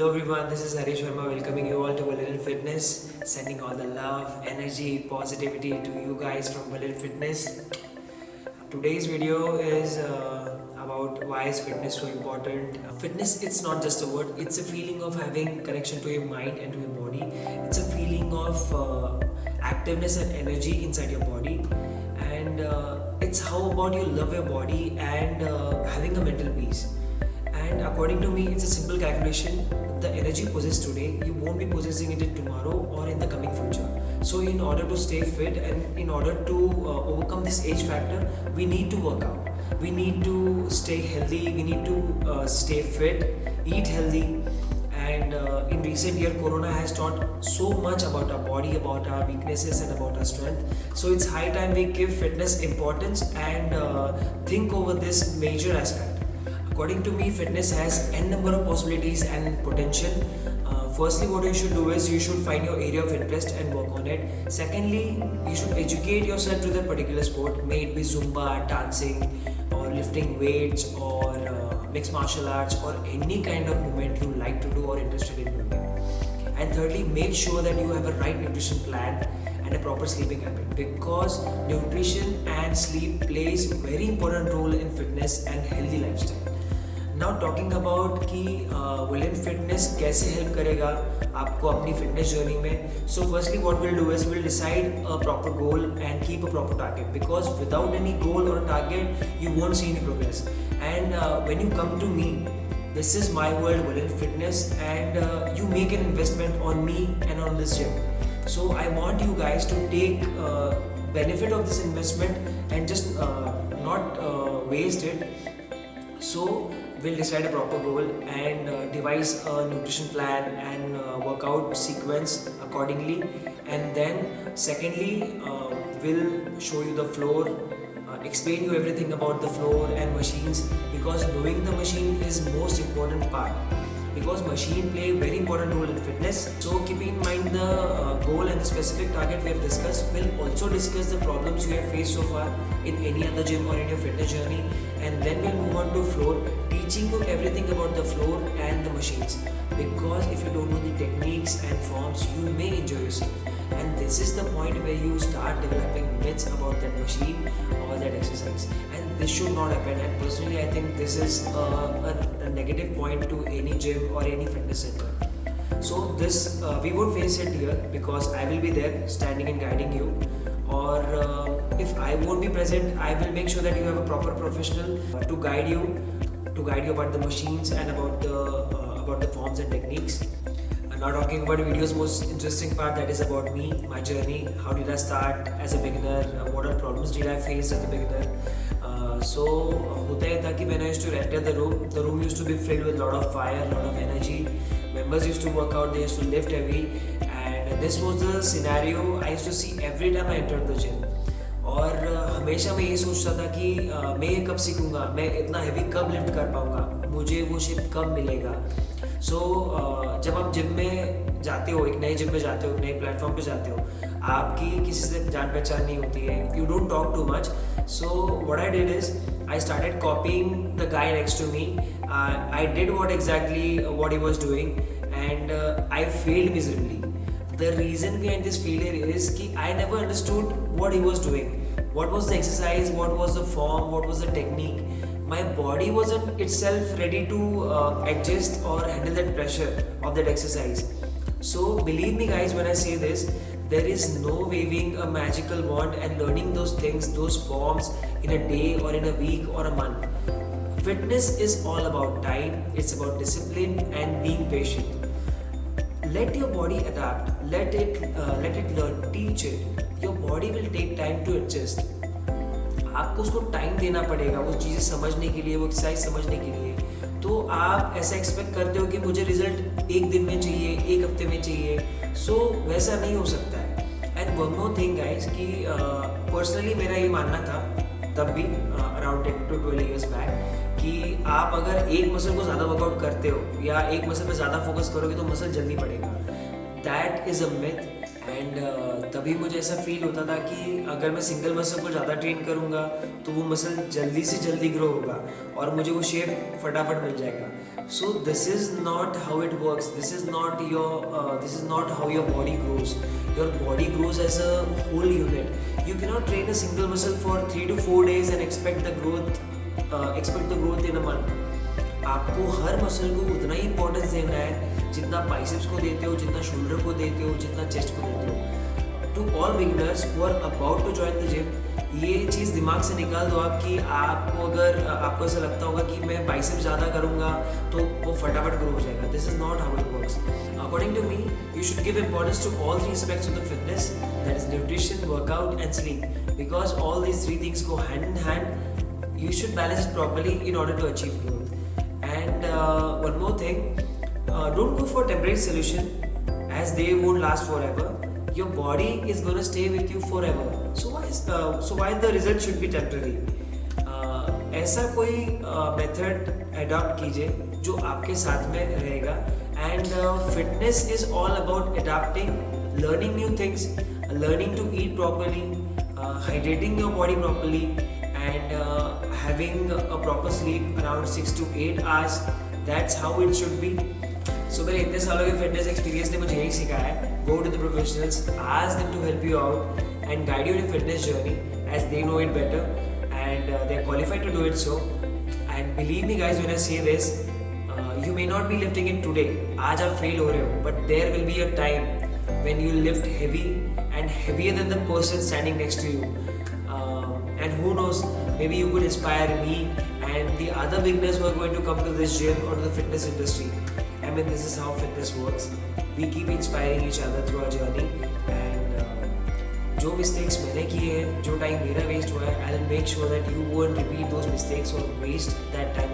Hello everyone, this is Harish Sharma welcoming you all to Valil Fitness, sending all the love, energy, positivity to you guys from Valil Fitness. Today's video is about why is fitness so important. Fitness, it's not just a word, it's a feeling of having connection to your mind and to your body. It's a feeling of activeness and energy inside your body, and it's how about you love your body and having a mental peace. And according to me, it's a simple calculation. The energy possessed today, you won't be possessing it tomorrow or in the coming future. So, in order to stay fit and in order to overcome this age factor, we need to work out. We need to stay healthy. We need to stay fit, eat healthy. And in recent year, Corona has taught so much about our body, about our weaknesses, and about our strength. So it's high time we give fitness importance and think over this major aspect. According to me, fitness has n number of possibilities and potential. Firstly, what you should do is you should find your area of interest and work on it. Secondly, you should educate yourself to that particular sport, may it be Zumba, dancing, or lifting weights, or mixed martial arts, or any kind of movement you like to do or interested in doing. And thirdly, make sure that you have a right nutrition plan and a proper sleeping habit, because nutrition and sleep plays a very important role in fitness and healthy lifestyle. Now talking about कि Valil Fitness कैसे help करेगा आपको अपनी fitness journey में. So firstly what we'll do is we'll decide a proper goal and keep a proper target, because without any goal or target you won't see any progress. And when you come to me, this is my world, Valil Fitness, and you make an investment on me and on this gym. So I want you guys to take benefit of this investment and just not waste it. So we'll decide a proper goal and devise a nutrition plan and workout sequence accordingly. And then secondly, we'll show you the floor, explain you everything about the floor and machines, because knowing the machine is most important part, because machine play a very important role in fitness. So keeping in mind the goal and the specific target we have discussed, we'll also discuss the problems you have faced so far in any other gym or in your fitness journey, and then we'll move on to floor, teaching you everything about the floor and the machines, because if you don't know the techniques and forms, you may injure yourself. And this is the point where you start developing myths about that machine or that exercise, and this should not happen. And personally I think this is a negative point to any gym or any fitness center. So this we won't face it here, because I will be there standing and guiding you, or if I won't be present, I will make sure that you have a proper professional to guide you about the machines and about the forms and techniques. Now talking about the video's most interesting part, that is about me, my journey. How did I start as a beginner? What are problems did I face as a beginner? So होता है था कि when I used to enter the room used to be filled with lot of fire, lot of energy. Members used to work out, they used to lift heavy, and this was the scenario I used to see every time I entered the gym. और हमेशा मैं ये सोचता था कि मैं ये कब सीखूंगा, मैं इतना हैवी कब लिफ्ट कर पाऊंगा, मुझे वो शेप कब मिलेगा. सो जब आप जिम में जाते हो, एक नए जिम में जाते हो, एक नए प्लेटफॉर्म पे जाते हो, आपकी किसी से जान पहचान नहीं होती है, you don't talk too much. So what I did is I started copying the guy next to me. I did what he was doing, and I failed miserably. The reason behind this failure is that I never understood what he was doing. What was the exercise? What was the form? What was the technique? My body wasn't itself ready to adjust or handle that pressure of that exercise. So believe me guys when I say this, there is no waving a magical wand and learning those things, those forms in a day or in a week or a month. Fitness is all about time, it's about discipline and being patient. Let your body adapt, let it learn, teach it. Your body will take time to adjust. आपको उसको time देना पड़ेगा वो चीज़ें समझने के लिए, वो एक्सरसाइज समझने के लिए. तो आप ऐसा एक्सपेक्ट करते हो कि मुझे रिजल्ट एक दिन में चाहिए, एक हफ्ते में चाहिए. सो वैसा नहीं हो सकता है. And one more thing guys कि पर्सनली मेरा ये मानना था तब भी अराउंड 10 to 12 years बैक कि आप अगर एक मसल को ज़्यादा वर्कआउट करते हो या एक मसल पे ज़्यादा फोकस करोगे तो मसल जल्दी बढ़ेगा. That is a myth, and तभी मुझे ऐसा फील होता था कि अगर मैं सिंगल मसल को ज़्यादा ट्रेन करूँगा तो वो मसल जल्दी से जल्दी ग्रो होगा और मुझे वो शेप फटाफट मिल जाएगा. So this is not how it works. This is not how your body grows. Your body grows as a whole unit. You cannot train a single muscle for 3 to 4 days and expect the growth in a month. आपको हर muscle को उतना ही importance देना है जितना biceps को देते हो, जितना शोल्डर को देते हो, जितना चेस्ट को देते हो. To all beginners who are about to join the gym, ये चीज़ दिमाग से निकाल दो आप कि आपको अगर आपको ऐसा लगता होगा कि मैं बाइसेप्स ज़्यादा करूँगा तो वो फटाफट ग्रो हो जाएगा. This is not how it works. According to me, you should give importance to all three aspects of the fitness, that is nutrition, workout and sleep, because all these three things go hand in hand. You should balance it properly in order to achieve growth. And one more thing, don't go for temporary solution as they won't last forever. Your body is going to stay with you forever. So why the result should be temporary? ऐसा कोई method adopt कीजिए जो आपके साथ में रहेगा. And fitness is all about adapting, learning new things, learning to eat properly, hydrating your body properly, and having a proper sleep around 6 to 8 hours. That's how it should be. So मेरे इतने सालों के fitness experience ने मुझे यही सिखाया है. Go to the professionals, ask them to help you out and guide you in a fitness journey as they know it better and they are qualified to do it so. And believe me guys, when I say this, you may not be lifting it today. आज आप fail हो रहे हो, but there will be a time when you lift heavy and heavier than the person standing next to you. And who knows, maybe you could inspire me and the other beginners who are going to come to this gym or to the fitness industry. I mean, this is how fitness works. We keep inspiring each other through our journey. And जो mistakes मैंने किए हैं, जो time मेरा waste हुआ है, I'll make sure that you won't repeat those mistakes or waste that time